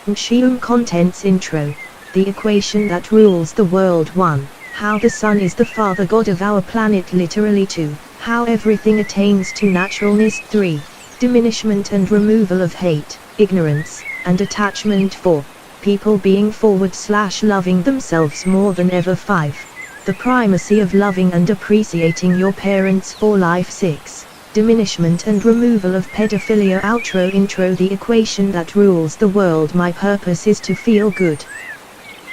Wnshiam Contents Intro. The equation that rules the world. 1. How the sun is the father god of our planet. Literally. 2. How everything attains to naturalness. 3. Diminishment and removal of hate, ignorance, and attachment. 4. People being /loving themselves more than ever. 5. The primacy of loving and appreciating your parents for life. 6. Diminishment and removal of pedophilia. Outro. Intro. The equation that rules the world. My purpose is to feel good.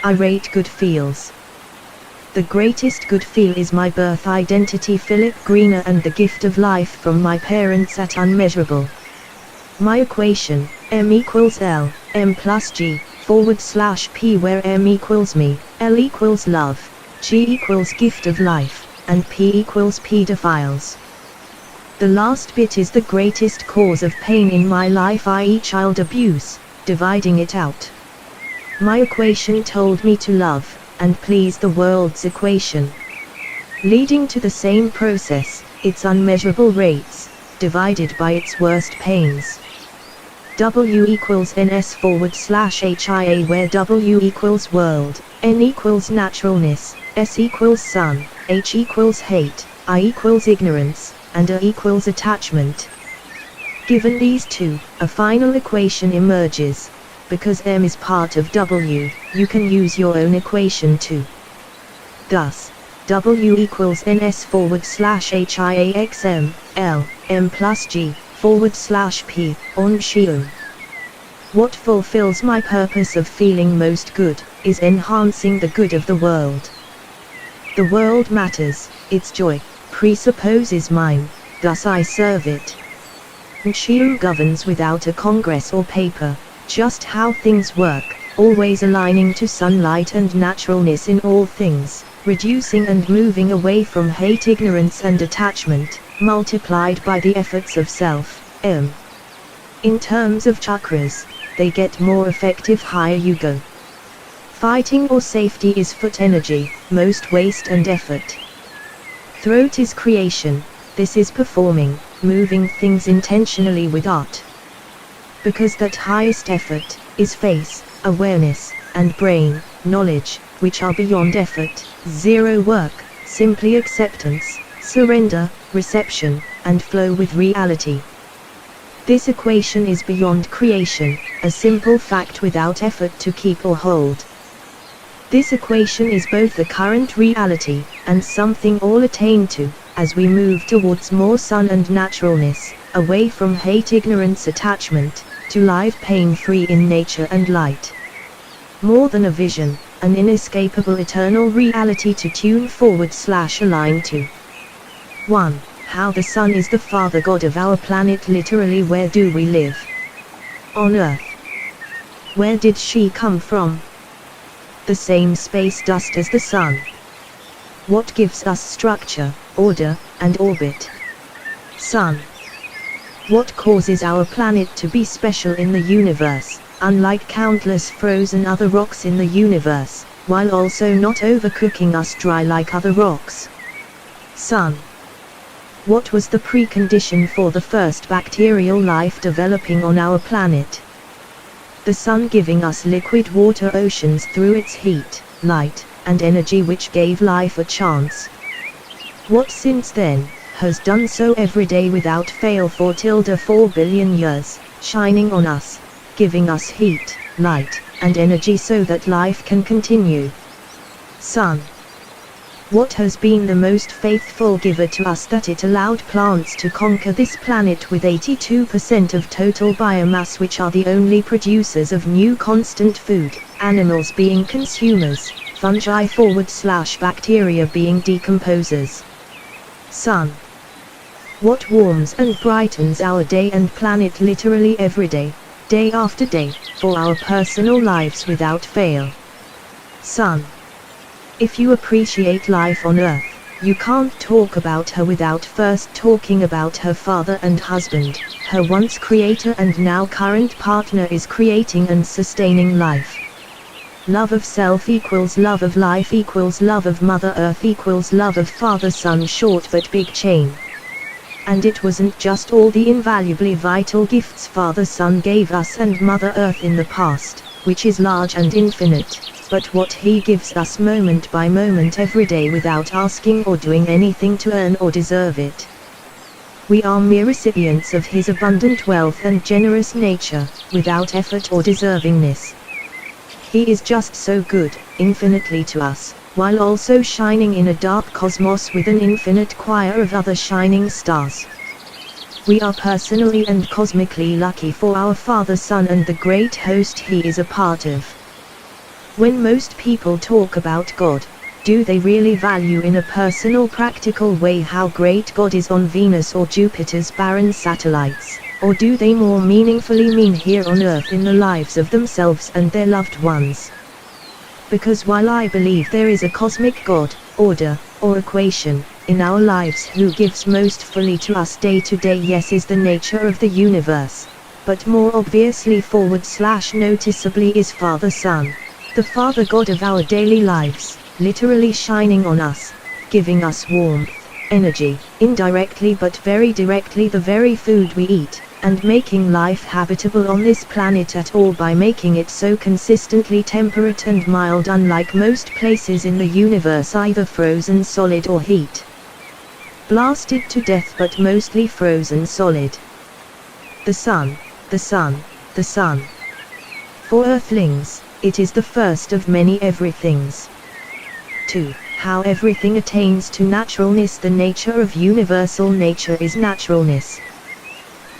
I rate good feels. The greatest good feel is my birth identity. Philip Greener. And the gift of life from my parents at unmeasurable. My equation, m equals l, m plus g, /p, where m equals me, l equals love, g equals gift of life, and p equals pedophiles. The last bit is the greatest cause of pain in my life, i.e. child abuse, dividing it out. My equation told me to love, and please the world's equation. Leading to the same process, its unmeasurable rates, divided by its worst pains. W equals ns/HIA, where W equals world, N equals naturalness, S equals sun, H equals hate, I equals ignorance, and A equals attachment. Given these two, a final equation emerges. Because M is part of W, you can use your own equation too. Thus, W equals ns/HIAXM, L, M plus G, /P, Wnshiam. What fulfills my purpose of feeling most good, is enhancing the good of the world. The world matters, its joy, presupposes mine, thus I serve it. Wnshiam governs without a congress or paper, just how things work, always aligning to sunlight and naturalness in all things, reducing and moving away from hate, ignorance and attachment, multiplied by the efforts of self, M. In terms of chakras, they get more effective higher you go. Fighting or safety is foot energy, most waste and effort. Throat is creation, this is performing, moving things intentionally with art. Because that highest effort, is face, awareness, and brain, knowledge, which are beyond effort, zero work, simply acceptance, surrender, reception, and flow with reality. This equation is beyond creation, a simple fact without effort to keep or hold. This equation is both the current reality, and something all attain to, as we move towards more sun and naturalness, away from hate, ignorance, attachment, to live pain-free in nature and light. More than a vision, an inescapable eternal reality to tune /align to. 1. How the sun is the father god of our planet. Literally, where do we live? On Earth. Where did she come from? The same space dust as the sun. What gives us structure, order, and orbit? Sun. What causes our planet to be special in the universe, unlike countless frozen other rocks in the universe, while also not overcooking us dry like other rocks? Sun. What was the precondition for the first bacterial life developing on our planet? The sun giving us liquid water oceans through its heat, light, and energy, which gave life a chance. What since then has done so every day without fail for 4 billion years, shining on us, giving us heat, light, and energy so that life can continue? Sun. What has been the most faithful giver to us that it allowed plants to conquer this planet with 82% of total biomass, which are the only producers of new constant food, animals being consumers, fungi /bacteria being decomposers? Sun. What warms and brightens our day and planet literally every day, day after day, for our personal lives without fail? Sun. If you appreciate life on Earth, you can't talk about her without first talking about her father and husband. Her once creator and now current partner is creating and sustaining life. Love of self equals love of life equals love of Mother Earth equals love of Father Son. Short but big chain. And it wasn't just all the invaluably vital gifts Father Son gave us and Mother Earth in the past, which is large and infinite, but what He gives us moment by moment every day without asking or doing anything to earn or deserve it. We are mere recipients of His abundant wealth and generous nature, without effort or deservingness. He is just so good, infinitely to us, while also shining in a dark cosmos with an infinite choir of other shining stars. We are personally and cosmically lucky for our Father Son and the great host He is a part of. When most people talk about God, do they really value in a personal practical way how great God is on Venus or Jupiter's barren satellites, or do they more meaningfully mean here on Earth in the lives of themselves and their loved ones? Because while I believe there is a cosmic God, order, or equation, in our lives who gives most fully to us day to day, yes, is the nature of the universe, but more obviously /noticeably is Father Son, the Father God of our daily lives, literally shining on us, giving us warmth, energy, indirectly but very directly the very food we eat, and making life habitable on this planet at all by making it so consistently temperate and mild, unlike most places in the universe either frozen solid or heat blasted to death, but mostly frozen solid. The sun, the sun, the sun. For earthlings, it is the first of many everythings. 2. How everything attains to naturalness. The nature of universal nature is naturalness.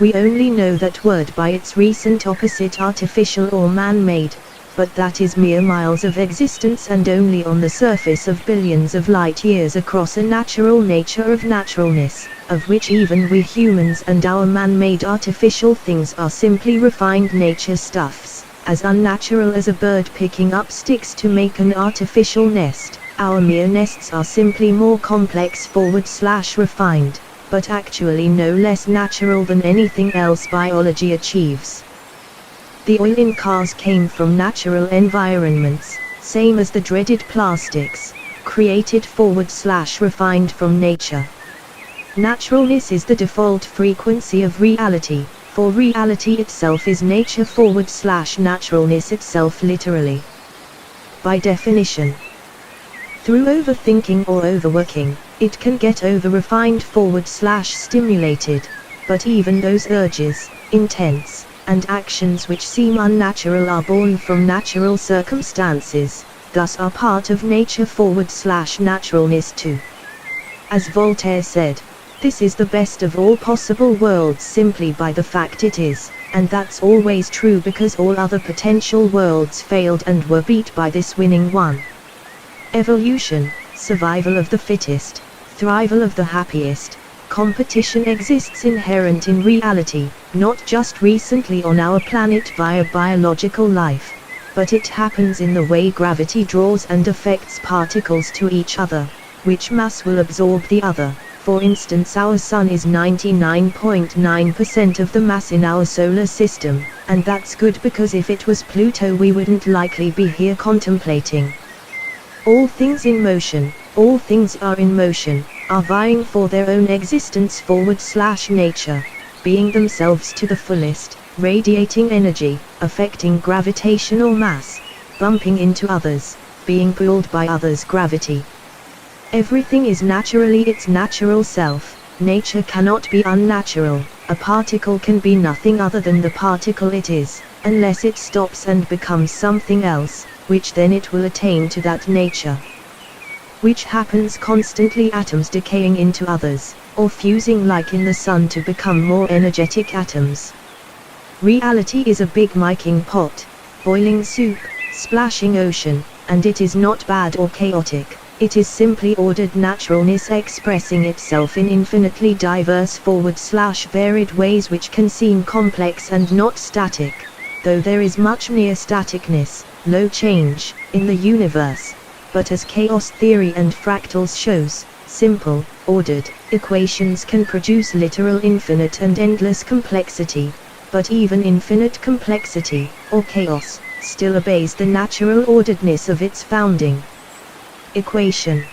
We only know that word by its recent opposite, artificial or man-made, but that is mere miles of existence and only on the surface of billions of light years across a natural nature of naturalness, of which even we humans and our man-made artificial things are simply refined nature stuffs, as unnatural as a bird picking up sticks to make an artificial nest. Our mere nests are simply more complex /refined, but actually no less natural than anything else biology achieves. The oil in cars came from natural environments, same as the dreaded plastics, created /refined from nature. Naturalness is the default frequency of reality, for reality itself is nature /naturalness itself literally. By definition. Through overthinking or overworking, it can get over-refined /stimulated, but even those urges, intents, and actions which seem unnatural are born from natural circumstances, thus are part of nature /naturalness too. As Voltaire said, this is the best of all possible worlds simply by the fact it is, and that's always true because all other potential worlds failed and were beat by this winning one. Evolution, survival of the fittest, thrival of the happiest, competition exists inherent in reality, not just recently on our planet via biological life, but it happens in the way gravity draws and affects particles to each other, which mass will absorb the other. For instance, our Sun is 99.9% of the mass in our solar system, and that's good because if it was Pluto we wouldn't likely be here contemplating. All things in motion, all things are in motion, are vying for their own existence /nature, being themselves to the fullest, radiating energy, affecting gravitational mass, bumping into others, being pulled by others' gravity. Everything is naturally its natural self. Nature cannot be unnatural. A particle can be nothing other than the particle it is, unless it stops and becomes something else, which then it will attain to that nature. Which happens constantly, atoms decaying into others, or fusing like in the sun to become more energetic atoms. Reality is a big miking pot, boiling soup, splashing ocean, and it is not bad or chaotic. It is simply ordered naturalness expressing itself in infinitely diverse /varied ways which can seem complex and not static, though there is much near staticness, low change, in the universe. But as chaos theory and fractals shows, simple, ordered, equations can produce literal infinite and endless complexity, but even infinite complexity, or chaos, still obeys the natural orderedness of its founding equation.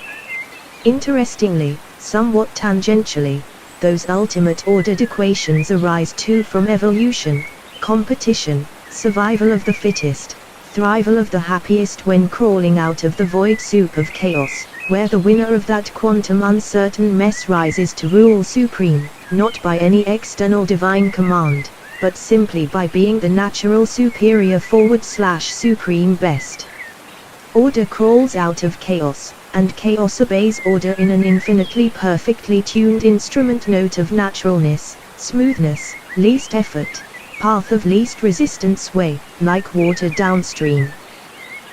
Interestingly, somewhat tangentially, those ultimate ordered equations arise too from evolution, competition, survival of the fittest, thrival of the happiest when crawling out of the void soup of chaos, where the winner of that quantum uncertain mess rises to rule supreme, not by any external divine command, but simply by being the natural superior / supreme best. Order crawls out of chaos, and chaos obeys order in an infinitely perfectly tuned instrument note of naturalness, smoothness, least effort, path of least resistance way, like water downstream.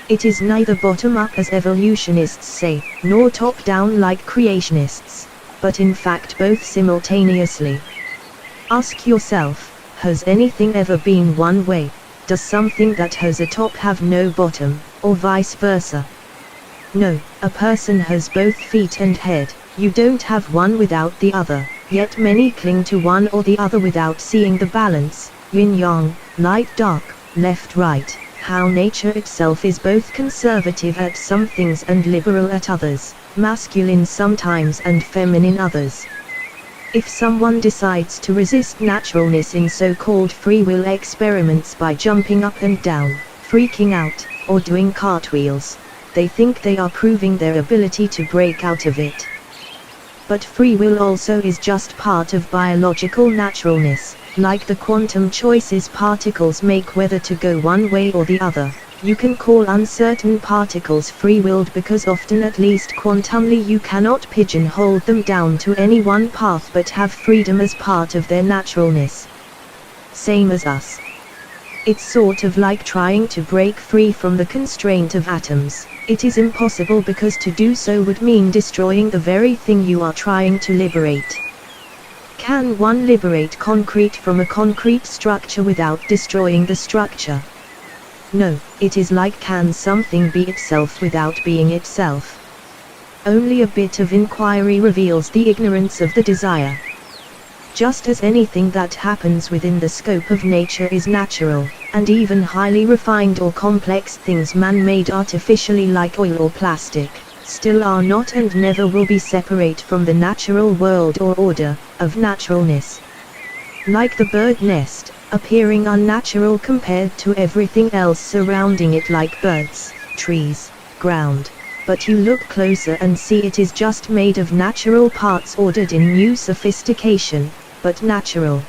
It is neither bottom-up as evolutionists say, nor top-down like creationists, but in fact both simultaneously. Ask yourself, has anything ever been one way? Does something that has a top have no bottom, or vice versa? No, a person has both feet and head. You don't have one without the other, yet many cling to one or the other without seeing the balance, yin-yang, light-dark, left-right, how nature itself is both conservative at some things and liberal at others, masculine sometimes and feminine others. If someone decides to resist naturalness in so-called free will experiments by jumping up and down, freaking out, or doing cartwheels, they think they are proving their ability to break out of it. But free will also is just part of biological naturalness, like the quantum choices particles make whether to go one way or the other. You can call uncertain particles free-willed because often, at least quantumly, you cannot pigeonhole them down to any one path but have freedom as part of their naturalness. Same as us. It's sort of like trying to break free from the constraint of atoms. It is impossible because to do so would mean destroying the very thing you are trying to liberate. Can one liberate concrete from a concrete structure without destroying the structure? No, it is like, can something be itself without being itself? Only a bit of inquiry reveals the ignorance of the desire. Just as anything that happens within the scope of nature is natural, and even highly refined or complex things man-made artificially like oil or plastic, still are not and never will be separate from the natural world or order of naturalness. Like the bird nest, appearing unnatural compared to everything else surrounding it, like birds, trees, ground, but you look closer and see it is just made of natural parts ordered in new sophistication, but natural.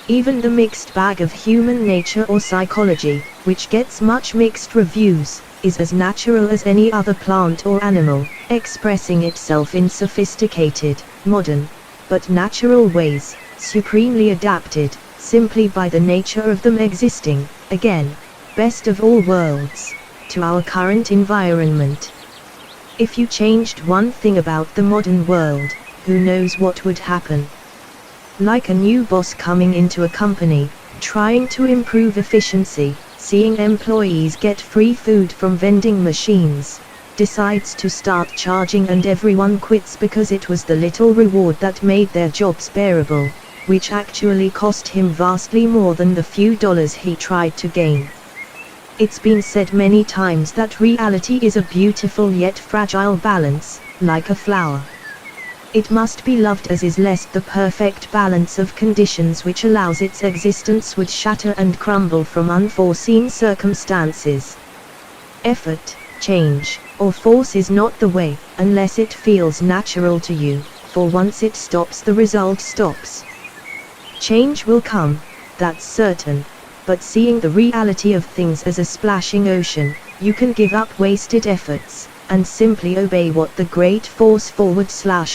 Even the mixed bag of human nature or psychology, which gets much mixed reviews, is as natural as any other plant or animal, expressing itself in sophisticated, modern, but natural ways, supremely adapted, simply by the nature of them existing, again, best of all worlds, to our current environment. If you changed one thing about the modern world, who knows what would happen? Like a new boss coming into a company, trying to improve efficiency, seeing employees get free food from vending machines, decides to start charging and everyone quits because it was the little reward that made their jobs bearable, which actually cost him vastly more than the few dollars he tried to gain. It's been said many times that reality is a beautiful yet fragile balance, like a flower. It must be loved as is, lest the perfect balance of conditions which allows its existence would shatter and crumble from unforeseen circumstances. Effort, change, or force is not the way, unless it feels natural to you, for once it stops, the result stops. Change will come, that's certain, but seeing the reality of things as a splashing ocean, you can give up wasted efforts, and simply obey what the great force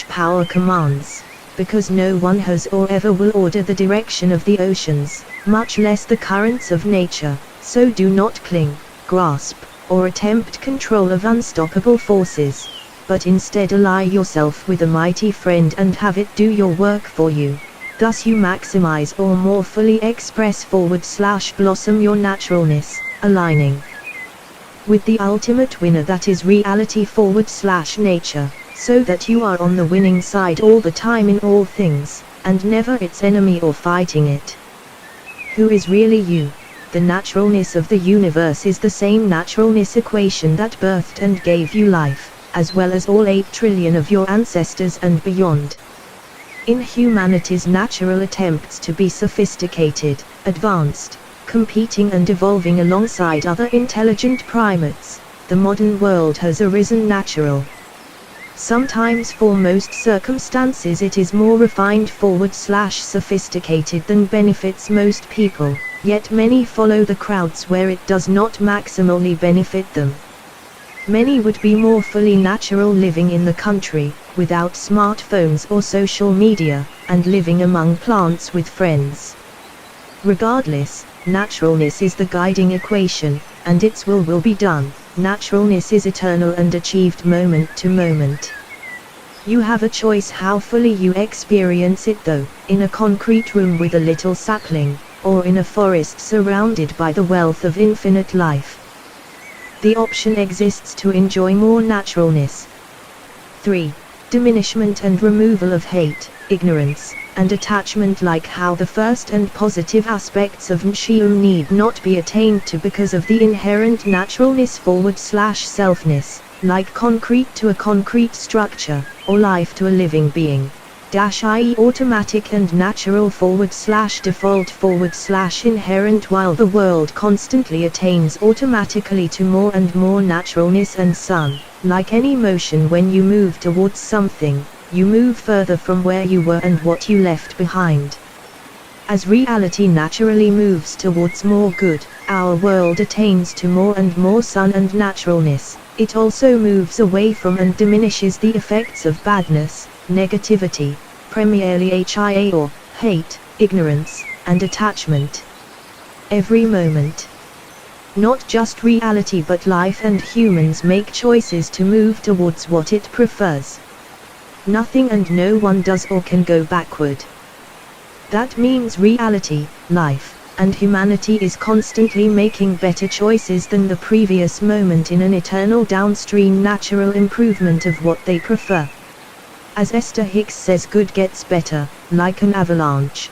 / power commands, because no one has or ever will order the direction of the oceans, much less the currents of nature, so do not cling, grasp, or attempt control of unstoppable forces, but instead ally yourself with a mighty friend and have it do your work for you. Thus you maximize or more fully express / blossom your naturalness, aligning with the ultimate winner, that is reality / nature, so that you are on the winning side all the time in all things, and never its enemy or fighting it. Who is really you? The naturalness of the universe is the same naturalness equation that birthed and gave you life, as well as all 8 trillion of your ancestors and beyond. In humanity's natural attempts to be sophisticated, advanced, competing and evolving alongside other intelligent primates, the modern world has arisen natural. Sometimes for most circumstances it is more refined / sophisticated than benefits most people, yet many follow the crowds where it does not maximally benefit them. Many would be more fully natural living in the country, without smartphones or social media, and living among plants with friends. Regardless, naturalness is the guiding equation, and its will be done. Naturalness is eternal and achieved moment to moment. You have a choice how fully you experience it though, in a concrete room with a little sapling, or in a forest surrounded by the wealth of infinite life. The option exists to enjoy more naturalness. 3. Diminishment and removal of hate, ignorance, and attachment. Like how the first and positive aspects of Wnshiam need not be attained to because of the inherent naturalness / selfness, like concrete to a concrete structure, or life to a living being, i.e. automatic and natural / default / inherent, while the world constantly attains automatically to more and more naturalness and sun. Like any motion, when you move towards something, you move further from where you were and what you left behind. As reality naturally moves towards more good, our world attains to more and more sun and naturalness. It also moves away from and diminishes the effects of badness, negativity, primarily hia or hate, ignorance, and attachment. Every moment, not just reality but life and humans make choices to move towards what it prefers. Nothing and no one does or can go backward. That means reality, life, and humanity is constantly making better choices than the previous moment in an eternal downstream natural improvement of what they prefer. As Esther Hicks says, good gets better, like an avalanche.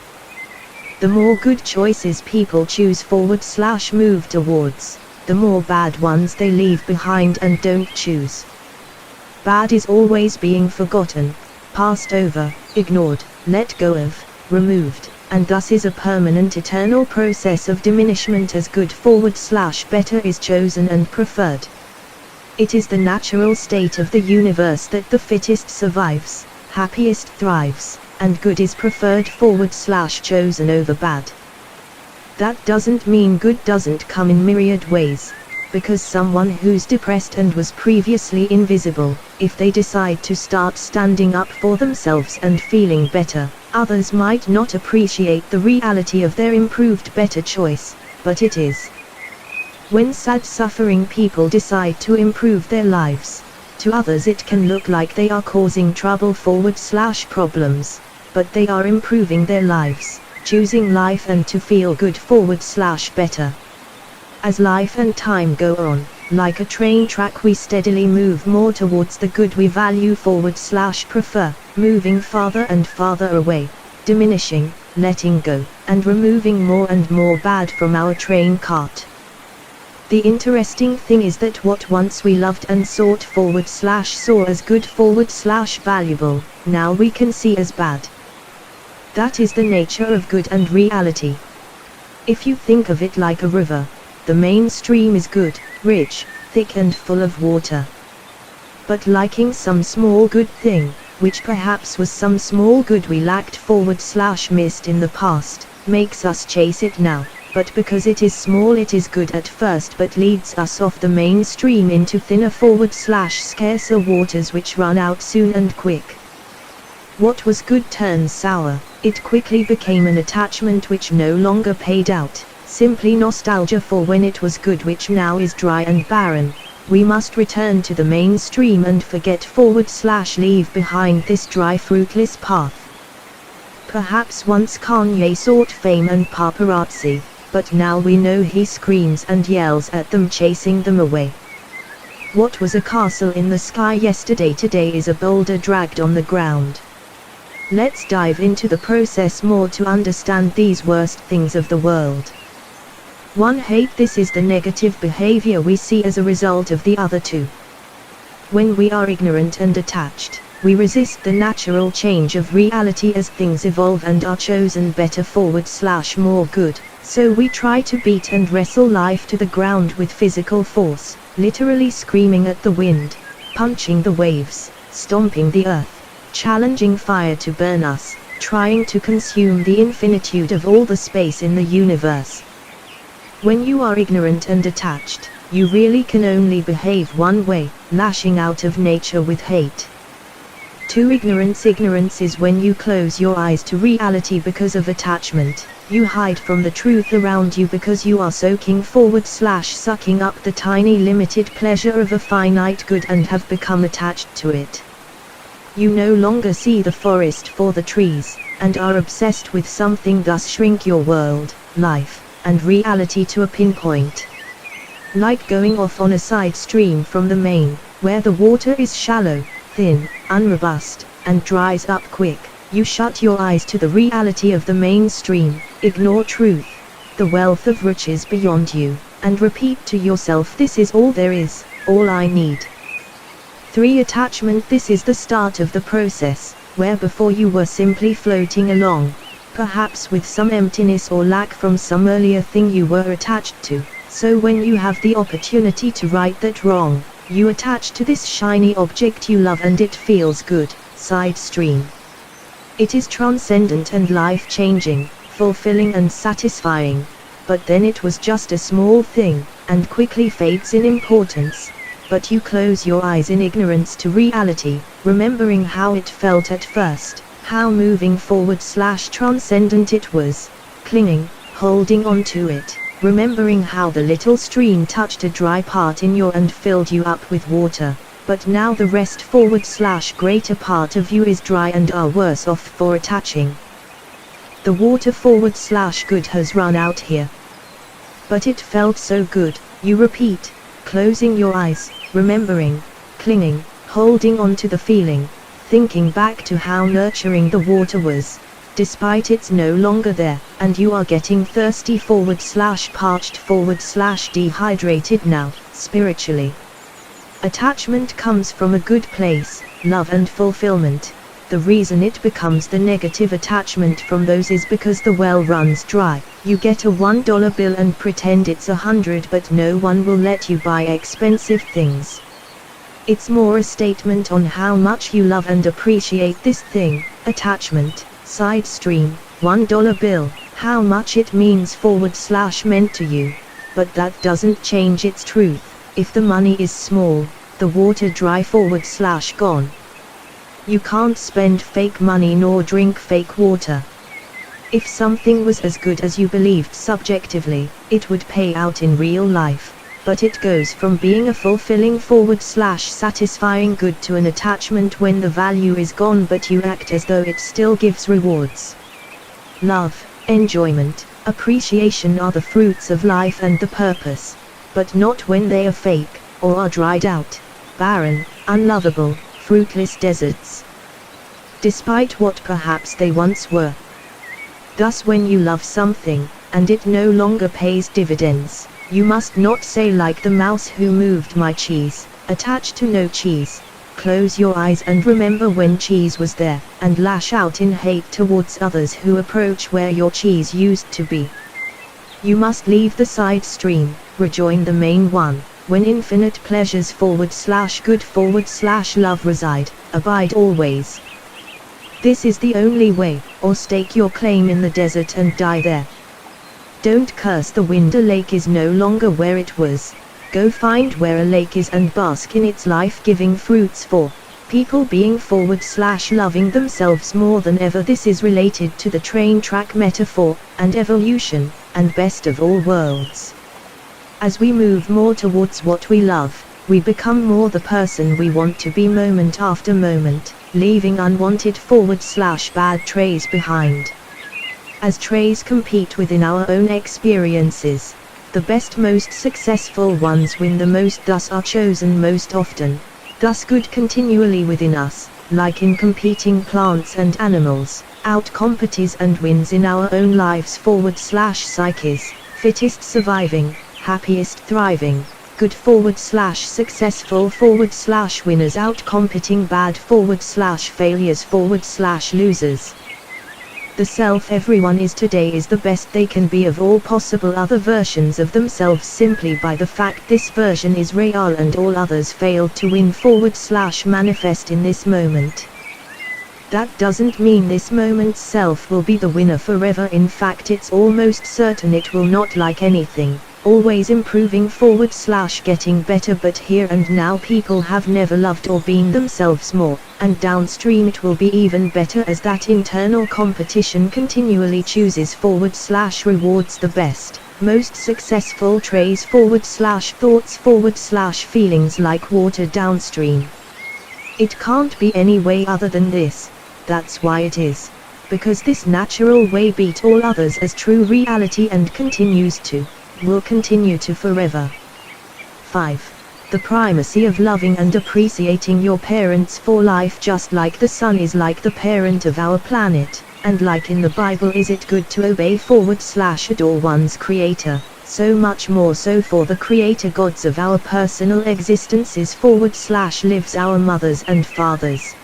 The more good choices people choose / move towards, the more bad ones they leave behind and don't choose. Bad is always being forgotten, passed over, ignored, let go of, removed, and thus is a permanent eternal process of diminishment as good / better is chosen and preferred. It is the natural state of the universe that the fittest survives, happiest thrives, and good is preferred / chosen over bad. That doesn't mean good doesn't come in myriad ways, because someone who's depressed and was previously invisible, if they decide to start standing up for themselves and feeling better, others might not appreciate the reality of their improved better choice, but it is. When sad suffering people decide to improve their lives, to others it can look like they are causing trouble / problems, but they are improving their lives, choosing life and to feel good / better. As life and time go on, like a train track, we steadily move more towards the good we value / prefer, moving farther and farther away, diminishing, letting go, and removing more and more bad from our train cart. The interesting thing is that what once we loved and sought / saw as good / valuable, now we can see as bad. That is the nature of good and reality. If you think of it like a river, the main stream is good, rich, thick and full of water. But liking some small good thing, which perhaps was some small good we lacked / missed in the past, makes us chase it now. But because it is small it is good at first but leads us off the main stream into thinner / scarcer waters which run out soon and quick. What was good turns sour, it quickly became an attachment which no longer paid out, simply nostalgia for when it was good which now is dry and barren. We must return to the main stream and forget / leave behind this dry fruitless path. Perhaps once Kanye sought fame and paparazzi, but now we know he screams and yells at them, chasing them away. What was a castle in the sky yesterday today is a boulder dragged on the ground. Let's dive into the process more to understand these worst things of the world. 1. Hate. This is the negative behavior we see as a result of the other two. When we are ignorant and attached, we resist the natural change of reality as things evolve and are chosen better / more good, So we try to beat and wrestle life to the ground with physical force, literally screaming at the wind, punching the waves, stomping the earth, challenging fire to burn us, trying to consume the infinitude of all the space in the universe. When you are ignorant and attached, you really can only behave one way, lashing out of nature with hate. To ignorance. Ignorance is when you close your eyes to reality because of attachment. You hide from the truth around you because you are sucking up the tiny limited pleasure of a finite good and have become attached to it. You no longer see the forest for the trees, and are obsessed with something, thus shrink your world, life, and reality to a pinpoint. Like going off on a side stream from the main, where the water is shallow, thin, unrobust, and dries up quick, you shut your eyes to the reality of the mainstream, ignore truth, the wealth of riches beyond you, and repeat to yourself, this is all there is, all I need. 3. Attachment. This is the start of the process, where before you were simply floating along, perhaps with some emptiness or lack from some earlier thing you were attached to. So when you have the opportunity to right that wrong, you attach to this shiny object you love and it feels good, side stream. It is transcendent and life-changing, fulfilling and satisfying, but then it was just a small thing, and quickly fades in importance. But you close your eyes in ignorance to reality, remembering how it felt at first, how moving forward/transcendent it was, clinging, holding on to it, remembering how the little stream touched a dry part in you and filled you up with water. But now the rest /greater part of you is dry and are worse off for attaching. The water /good has run out here. But it felt so good, you repeat, closing your eyes, remembering, clinging, holding on to the feeling, thinking back to how nurturing the water was, despite it's no longer there, and you are getting thirsty /parched /dehydrated now, spiritually. Attachment comes from a good place, love and fulfillment. The reason it becomes the negative attachment from those is because the well runs dry. You get a $1 bill and pretend it's 100, but no one will let you buy expensive things. It's more a statement on how much you love and appreciate this thing, attachment, side stream, $1 bill, how much it means meant to you. But that doesn't change its truth. If the money is small, the water dry gone. You can't spend fake money nor drink fake water. If something was as good as you believed subjectively, it would pay out in real life, but it goes from being a fulfilling satisfying good to an attachment when the value is gone but you act as though it still gives rewards. Love, enjoyment, appreciation are the fruits of life and the purpose, but not when they are fake, or are dried out, barren, unlovable, fruitless deserts. Despite what perhaps they once were. Thus when you love something, and it no longer pays dividends, you must not say like the mouse who moved my cheese, attached to no cheese. Close your eyes and remember when cheese was there, and lash out in hate towards others who approach where your cheese used to be. You must leave the side stream, rejoin the main one, when infinite pleasures /good /love reside, abide always. This is the only way, or stake your claim in the desert and die there. Don't curse the wind, a lake is no longer where it was. Go find where a lake is and bask in its life-giving fruits for people being /loving themselves more than ever. This is related to the train track metaphor, and evolution, and best of all worlds. As we move more towards what we love, we become more the person we want to be moment after moment, leaving unwanted bad trays behind. As trays compete within our own experiences, the best, most successful ones win the most, thus are chosen most often. Thus good continually within us, like in competing plants and animals, outcompetes and wins in our own lives psyches, fittest surviving, happiest thriving, good successful winners outcompeting bad failures losers. The self everyone is today is the best they can be of all possible other versions of themselves simply by the fact this version is real and all others failed to win / manifest in this moment. That doesn't mean this moment's self will be the winner forever. In fact, it's almost certain it will not, like anything, always improving / getting better, but here and now people have never loved or been themselves more, and downstream it will be even better as that internal competition continually chooses / rewards the best, most successful trays / thoughts / feelings like water downstream. It can't be any way other than this. That's why it is. Because this natural way beat all others as true reality and will continue to forever. 5. The primacy of loving and appreciating your parents for life. Just like the sun is like the parent of our planet, and like in the Bible is it good to obey / adore one's creator, so much more so for the creator gods of our personal existences / lives our mothers and fathers.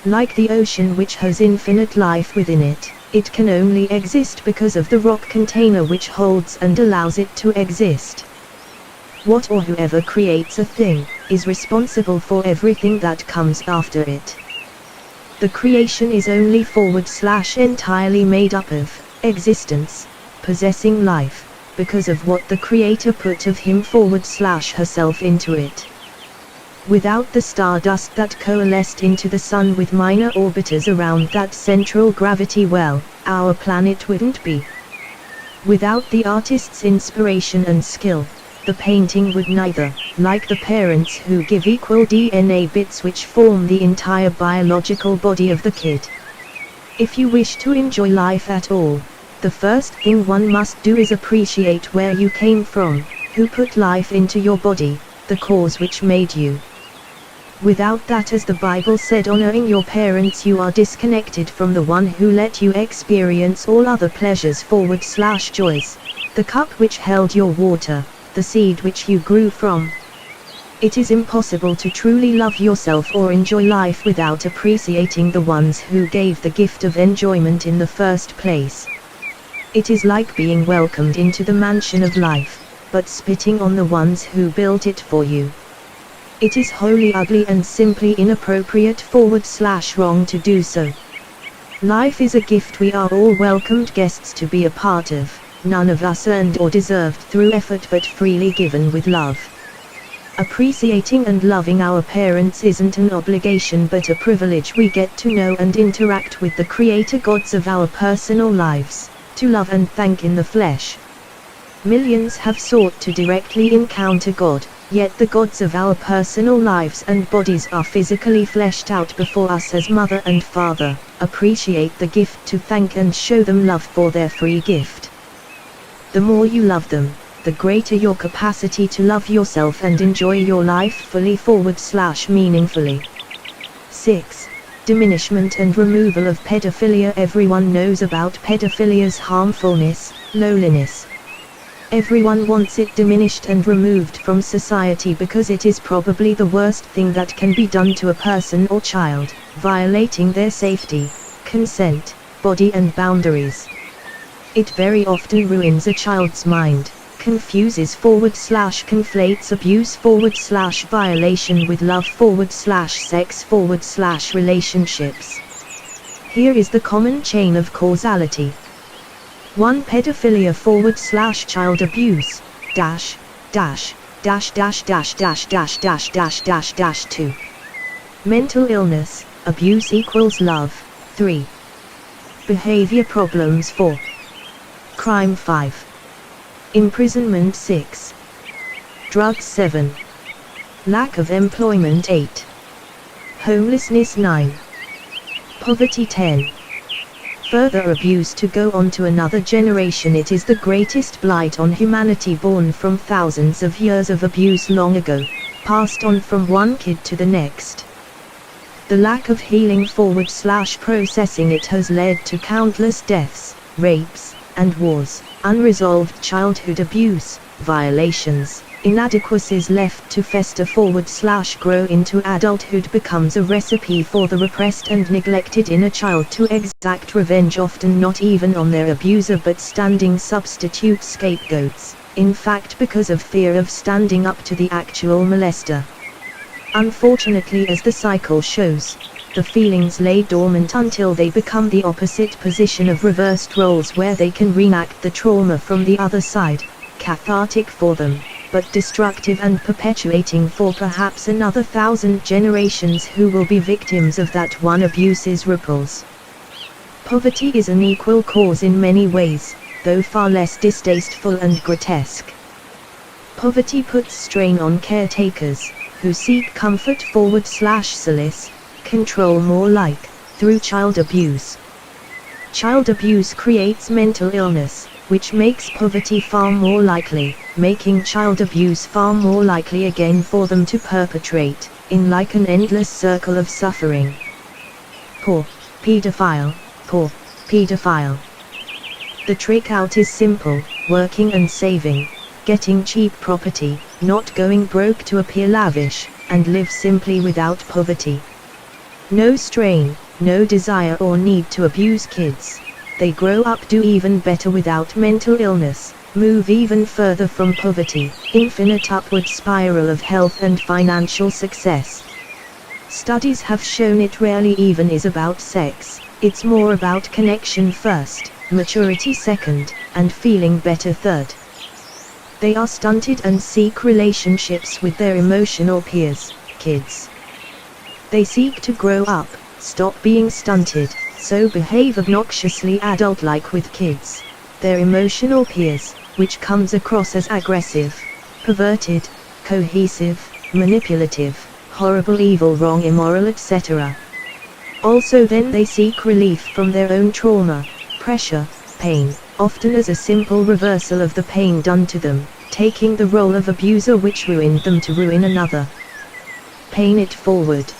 Like the ocean which has infinite life within it, it can only exist because of the rock container which holds and allows it to exist. What or whoever creates a thing, is responsible for everything that comes after it. The creation is only / entirely made up of existence, possessing life, because of what the creator put of him / herself into it. Without the stardust that coalesced into the sun with minor orbiters around that central gravity well, our planet wouldn't be. Without the artist's inspiration and skill, the painting would neither, like the parents who give equal DNA bits which form the entire biological body of the kid. If you wish to enjoy life at all, the first thing one must do is appreciate where you came from, who put life into your body, the cause which made you. Without that, as the Bible said, honoring your parents, you are disconnected from the one who let you experience all other pleasures / joys, the cup which held your water, the seed which you grew from. It is impossible to truly love yourself or enjoy life without appreciating the ones who gave the gift of enjoyment in the first place. It is like being welcomed into the mansion of life, but spitting on the ones who built it for you. It is wholly ugly and simply inappropriate / wrong to do so. Life is a gift we are all welcomed guests to be a part of, none of us earned or deserved through effort but freely given with love. Appreciating and loving our parents isn't an obligation but a privilege we get to know and interact with the creator gods of our personal lives, to love and thank in the flesh. Millions have sought to directly encounter God, yet the gods of our personal lives and bodies are physically fleshed out before us as mother and father. Appreciate the gift to thank and show them love for their free gift. The more you love them, the greater your capacity to love yourself and enjoy your life fully / meaningfully. 6. Diminishment and removal of pedophilia. Everyone knows about pedophilia's harmfulness, lowliness. Everyone wants it diminished and removed from society because it is probably the worst thing that can be done to a person or child, violating their safety, consent, body and boundaries. It very often ruins a child's mind, confuses / conflates abuse / violation with love / sex / relationships. Here is the common chain of causality. 1. Pedophilia / child abuse, -- 2. Mental illness, abuse equals love, 3. Behavior problems 4. Crime 5. Imprisonment 6. Drugs 7. Lack of employment 8. Homelessness 9. Poverty 10. Further abuse to go on to another generation. It is the greatest blight on humanity, born from thousands of years of abuse long ago, passed on from one kid to the next. The lack of healing / processing it has led to countless deaths, rapes, and wars, unresolved childhood abuse, violations, Inadequacies left to fester / grow into adulthood becomes a recipe for the repressed and neglected inner child to exact revenge, often not even on their abuser but standing substitute scapegoats, in fact because of fear of standing up to the actual molester. Unfortunately, as the cycle shows, the feelings lay dormant until they become the opposite position of reversed roles where they can reenact the trauma from the other side, cathartic for them, but destructive and perpetuating for perhaps another 1,000 generations who will be victims of that one abuse's ripples. Poverty is an equal cause in many ways, though far less distasteful and grotesque. Poverty puts strain on caretakers, who seek comfort / solace, control more like, through child abuse. Child abuse creates mental illness, which makes poverty far more likely, making child abuse far more likely again for them to perpetrate, in like an endless circle of suffering. Poor pedophile, poor pedophile. The trick out is simple: working and saving, getting cheap property, not going broke to appear lavish, and live simply without poverty. No strain, no desire or need to abuse kids. They grow up, do even better without mental illness, move even further from poverty, infinite upward spiral of health and financial success. Studies have shown it rarely even is about sex, it's more about connection first, maturity second, and feeling better third. They are stunted and seek relationships with their emotional peers, kids. They seek to grow up, stop being stunted, so behave obnoxiously adult-like with kids, their emotional peers, which comes across as aggressive, perverted, cohesive, manipulative, horrible, evil, wrong, immoral, etc. Also then they seek relief from their own trauma, pressure, pain, often as a simple reversal of the pain done to them, taking the role of abuser which ruined them to ruin another. Paying it forward.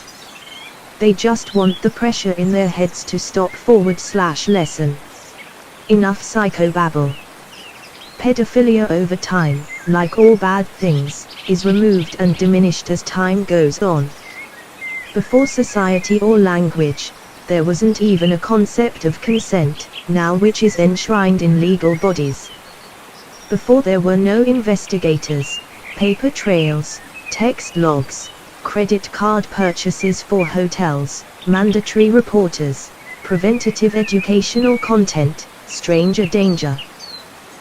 They just want the pressure in their heads to stop / lessen. Enough psychobabble. Pedophilia over time, like all bad things, is removed and diminished as time goes on. Before society or language, there wasn't even a concept of consent, now which is enshrined in legal bodies. Before there were no investigators, paper trails, text logs, credit card purchases for hotels, mandatory reporters, preventative educational content, stranger danger.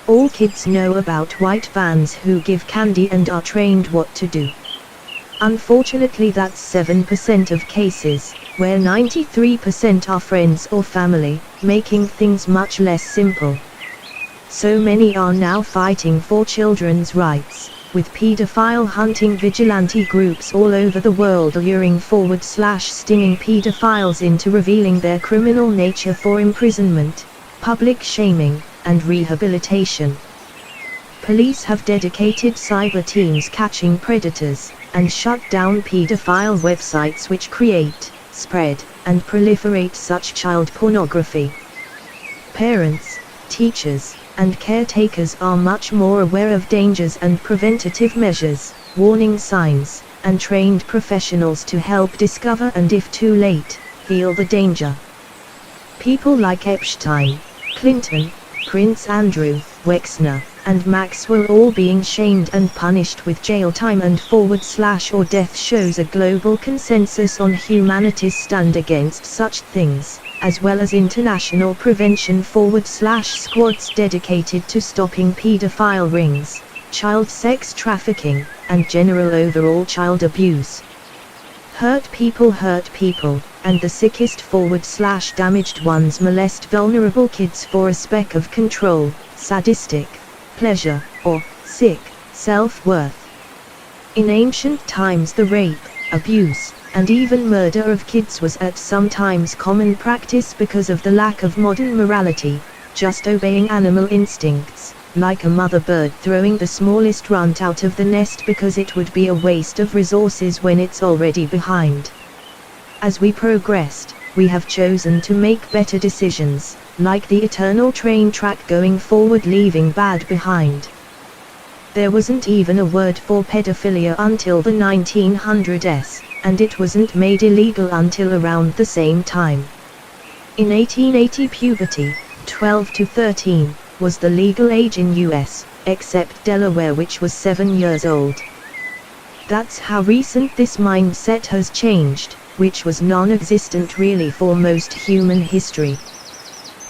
All kids know about white vans who give candy and are trained what to do. Unfortunately, that's 7% of cases, where 93% are friends or family, making things much less simple. So many are now fighting for children's rights, with pedophile hunting vigilante groups all over the world luring / stinging pedophiles into revealing their criminal nature for imprisonment, public shaming, and rehabilitation. Police have dedicated cyber teams catching predators, and shut down pedophile websites which create, spread, and proliferate such child pornography. Parents, teachers, and caretakers are much more aware of dangers and preventative measures, warning signs, and trained professionals to help discover and, if too late, heal the danger. People like Epstein, Clinton, Prince Andrew, Wexner, and Maxwell all being shamed and punished with jail time and / or death shows a global consensus on humanity's stand against such things, as well as international prevention / squads dedicated to stopping pedophile rings, child sex trafficking, and general overall child abuse. Hurt people, and the sickest / damaged ones molest vulnerable kids for a speck of control, sadistic pleasure, or sick self-worth. In ancient times the rape, abuse, and even murder of kids was at some times common practice because of the lack of modern morality, just obeying animal instincts, like a mother bird throwing the smallest runt out of the nest because it would be a waste of resources when it's already behind. As we progressed, we have chosen to make better decisions, like the eternal train track going forward leaving bad behind. There wasn't even a word for pedophilia until the 1900s, and it wasn't made illegal until around the same time. In 1880 puberty, 12 to 13, was the legal age in US, except Delaware, which was 7 years old. That's how recent this mindset has changed, which was non-existent really for most human history.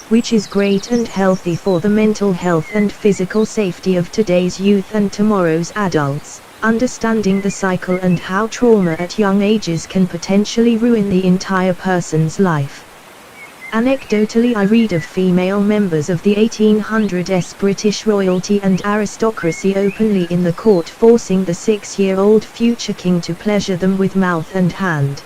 Which is great and healthy for the mental health and physical safety of today's youth and tomorrow's adults, understanding the cycle and how trauma at young ages can potentially ruin the entire person's life. Anecdotally, I read of female members of the 1800s British royalty and aristocracy openly in the court forcing the 6-year-old future king to pleasure them with mouth and hand.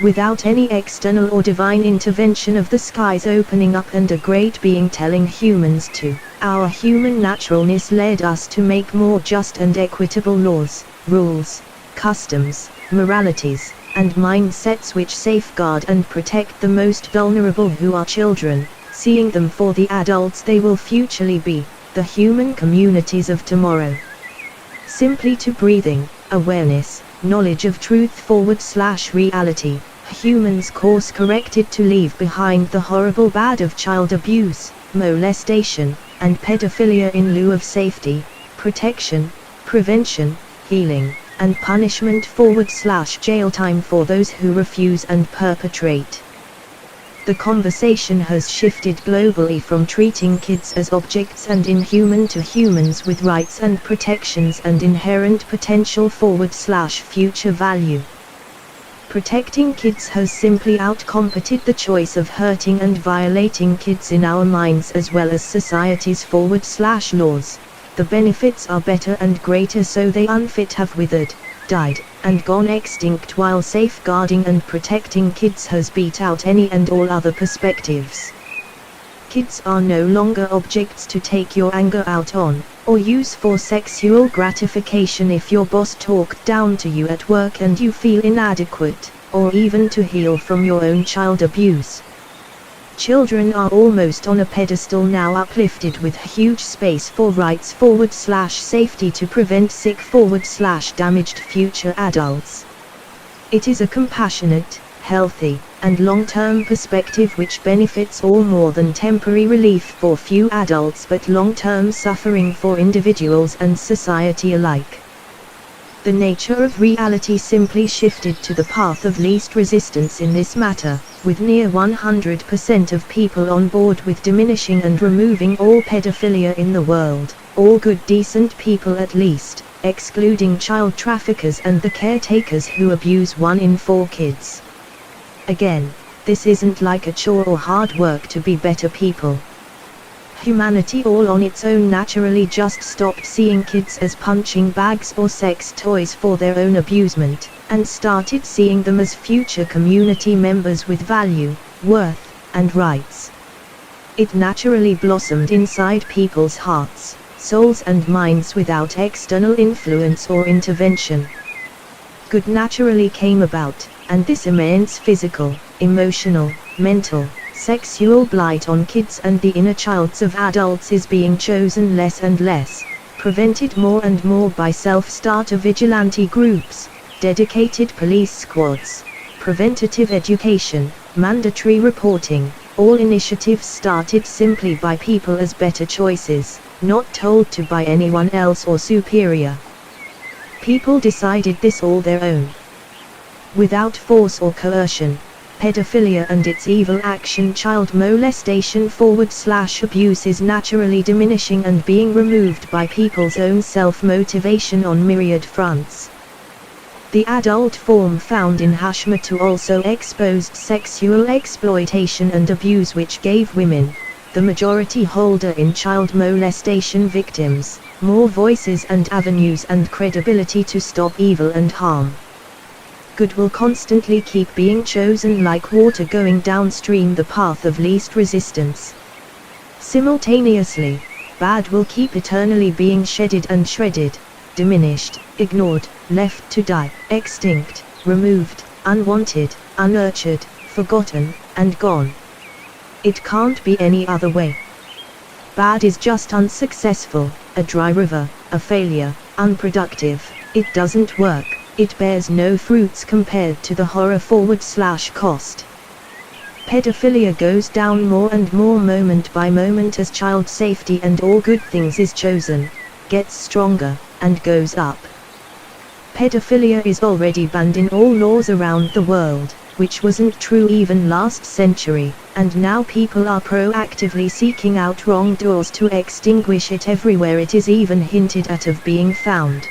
Without any external or divine intervention of the skies opening up and a great being telling humans to, our human naturalness led us to make more just and equitable laws, rules, customs, moralities, and mindsets which safeguard and protect the most vulnerable, who are children, seeing them for the adults they will futurely be, the human communities of tomorrow. Simply to breathing, awareness, knowledge of truth/reality, humans course corrected to leave behind the horrible bad of child abuse, molestation, and pedophilia in lieu of safety, protection, prevention, healing, and punishment/jail time for those who refuse and perpetrate. The conversation has shifted globally from treating kids as objects and inhuman to humans with rights and protections and inherent potential/future value. Protecting kids has simply outcompeted the choice of hurting and violating kids in our minds as well as society's /laws. The benefits are better and greater, so they unfit have withered, died, and gone extinct, while safeguarding and protecting kids has beat out any and all other perspectives. Kids are no longer objects to take your anger out on, or use for sexual gratification if your boss talked down to you at work and you feel inadequate, or even to heal from your own child abuse. Children are almost on a pedestal now, uplifted with huge space for rights/safety to prevent sick/damaged future adults. It is a compassionate, healthy, and long-term perspective which benefits all more than temporary relief for few adults but long-term suffering for individuals and society alike. The nature of reality simply shifted to the path of least resistance in this matter, with near 100% of people on board with diminishing and removing all pedophilia in the world, all good decent people at least, excluding child traffickers and the caretakers who abuse 1 in 4 kids. Again, this isn't like a chore or hard work to be better people. Humanity all on its own naturally just stopped seeing kids as punching bags or sex toys for their own abusement, and started seeing them as future community members with value, worth, and rights. It naturally blossomed inside people's hearts, souls and minds without external influence or intervention. Good naturally came about, and this immense physical, emotional, mental, sexual blight on kids and the inner childs of adults is being chosen less and less, prevented more and more by self-starter vigilante groups, dedicated police squads, preventative education, mandatory reporting, all initiatives started simply by people as better choices, not told to by anyone else or superior. People decided this all their own. Without force or coercion, pedophilia and its evil action, child molestation/abuse, is naturally diminishing and being removed by people's own self-motivation on myriad fronts. The adult form found in Wnshiam too also exposed sexual exploitation and abuse, which gave women, the majority holder in child molestation victims, more voices and avenues and credibility to stop evil and harm. Good will constantly keep being chosen like water going downstream the path of least resistance. Simultaneously, bad will keep eternally being shedded and shredded, diminished, ignored, left to die, extinct, removed, unwanted, unnurtured, forgotten, and gone. It can't be any other way. Bad is just unsuccessful, a dry river, a failure, unproductive, it doesn't work, it bears no fruits compared to the horror/cost. Pedophilia goes down more and more moment by moment as child safety and all good things is chosen, gets stronger, and goes up. Pedophilia is already banned in all laws around the world, which wasn't true even last century, and now people are proactively seeking out wrongdoers to extinguish it everywhere it is even hinted at of being found.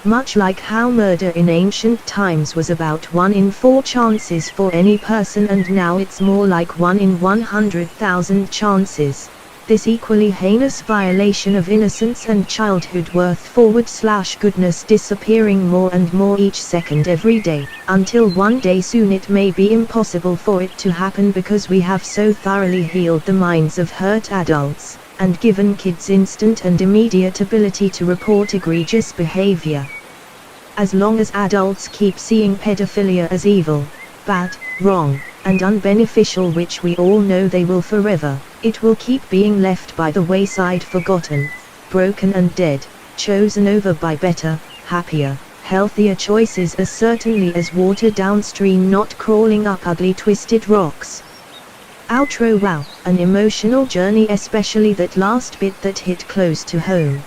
Much like how murder in ancient times was about 1 in 4 chances for any person and now it's more like 1 in 100,000 chances. This equally heinous violation of innocence and childhood worth/goodness disappearing more and more each second every day, until one day soon it may be impossible for it to happen because we have so thoroughly healed the minds of hurt adults, and given kids instant and immediate ability to report egregious behavior. As long as adults keep seeing pedophilia as evil, bad, wrong, and unbeneficial, which we all know they will forever, it will keep being left by the wayside, forgotten, broken and dead, chosen over by better, happier, healthier choices as certainly as water downstream, not crawling up ugly twisted rocks. Outro. Wow, an emotional journey, especially that last bit that hit close to home.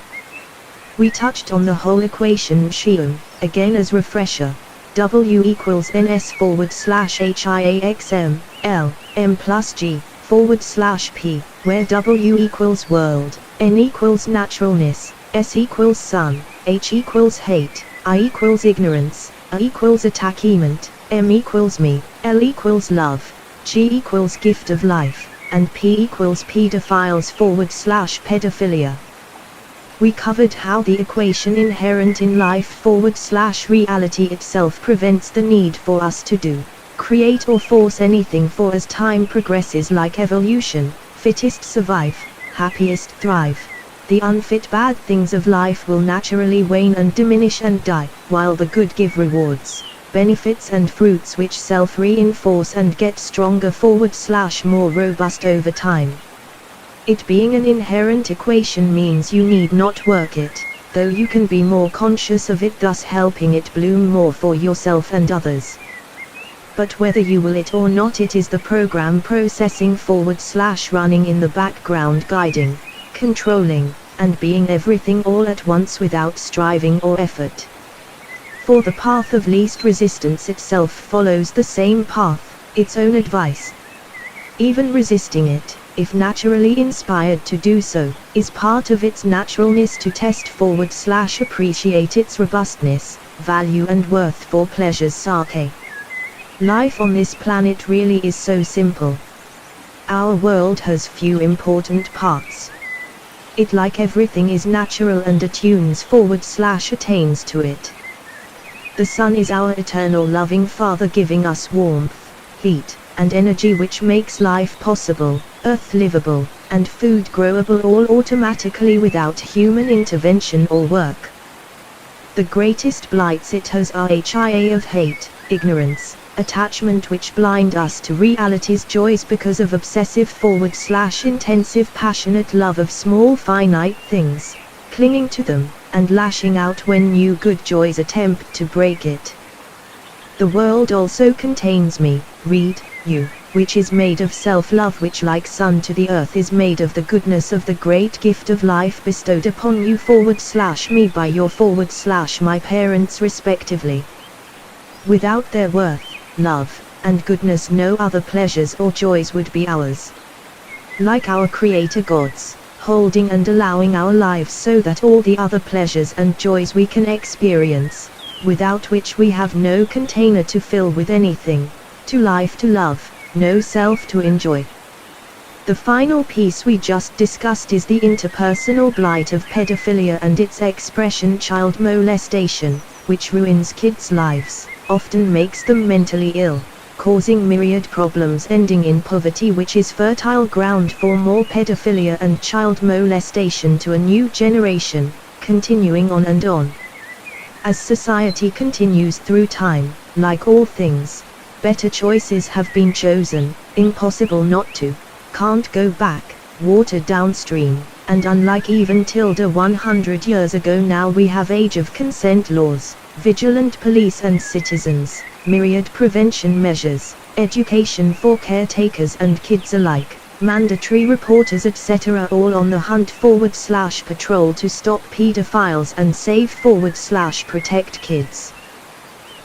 We touched on the whole equation Wnshiam, again as refresher. W equals ns/hiaxm, L, m plus g/p, where W equals world, N equals naturalness, S equals sun, H equals hate, I equals ignorance, A equals attachment, M equals me, L equals love, G equals gift of life, and P equals pedophiles/pedophilia. We covered how the equation inherent in life/reality itself prevents the need for us to do, create or force anything, for as time progresses, like evolution, fittest survive, happiest thrive. The unfit bad things of life will naturally wane and diminish and die, while the good give rewards, benefits and fruits which self-reinforce and get stronger /more robust over time. It being an inherent equation means you need not work it, though you can be more conscious of it, thus helping it bloom more for yourself and others. But whether you will it or not, it is the program processing /running in the background, guiding, controlling, and being everything all at once without striving or effort. For the path of least resistance itself follows the same path, its own advice. Even resisting it, if naturally inspired to do so, is part of its naturalness to test /appreciate its robustness, value and worth for pleasure's sake. Life on this planet really is so simple. Our world has few important parts. It, like everything, is natural and attunes /attains to it. The sun is our eternal loving Father, giving us warmth, heat, and energy which makes life possible, earth livable, and food growable, all automatically without human intervention or work. The greatest blights it has are HIA of hate, ignorance, attachment, which blind us to reality's joys because of obsessive /intensive passionate love of small finite things, clinging to them, and lashing out when new good joys attempt to break it. The world also contains me, read, you, which is made of self-love, which like sun to the earth is made of the goodness of the great gift of life bestowed upon you /me by your /my parents respectively. Without their worth, love, and goodness, no other pleasures or joys would be ours. Like our Creator gods, holding and allowing our lives so that all the other pleasures and joys we can experience, without which we have no container to fill with anything, to life to love, no self to enjoy. The final piece we just discussed is the interpersonal blight of pedophilia and its expression child molestation, which ruins kids' lives, often makes them mentally ill, causing myriad problems ending in poverty, which is fertile ground for more pedophilia and child molestation to a new generation, continuing on and on. As society continues through time, like all things, better choices have been chosen, impossible not to, can't go back, water downstream. and unlike even tilde 100 years ago, now we have age of consent laws, vigilant police and citizens, myriad prevention measures, education for caretakers and kids alike, mandatory reporters etc., all on the hunt / patrol to stop pedophiles and save / protect kids.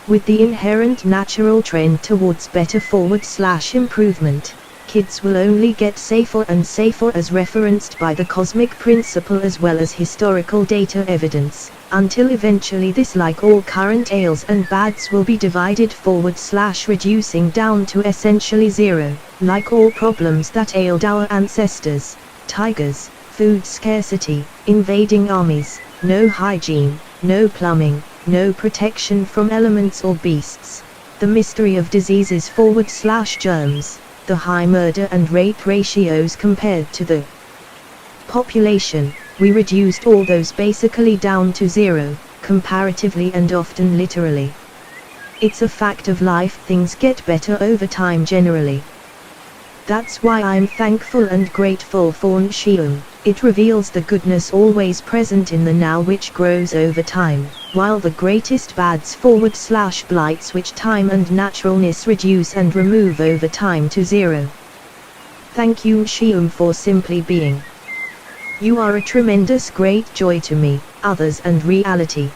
With the inherent natural trend towards better / improvement, kids will only get safer and safer as referenced by the cosmic principle as well as historical data evidence, until eventually this, like all current ails and bads, will be divided / reducing down to essentially zero, like all problems that ailed our ancestors: tigers, food scarcity, invading armies, no hygiene, no plumbing, no protection from elements or beasts, the mystery of diseases / germs, the high murder and rape ratios compared to the population. We reduced all those basically down to zero, comparatively and often literally. It's a fact of life, things get better over time generally. That's why I'm thankful and grateful for Wnshiam. It reveals the goodness always present in the now which grows over time, while the greatest bads / blights which time and naturalness reduce and remove over time to zero. Thank you Wnshiam for simply being. You are a tremendous great joy to me, others and reality.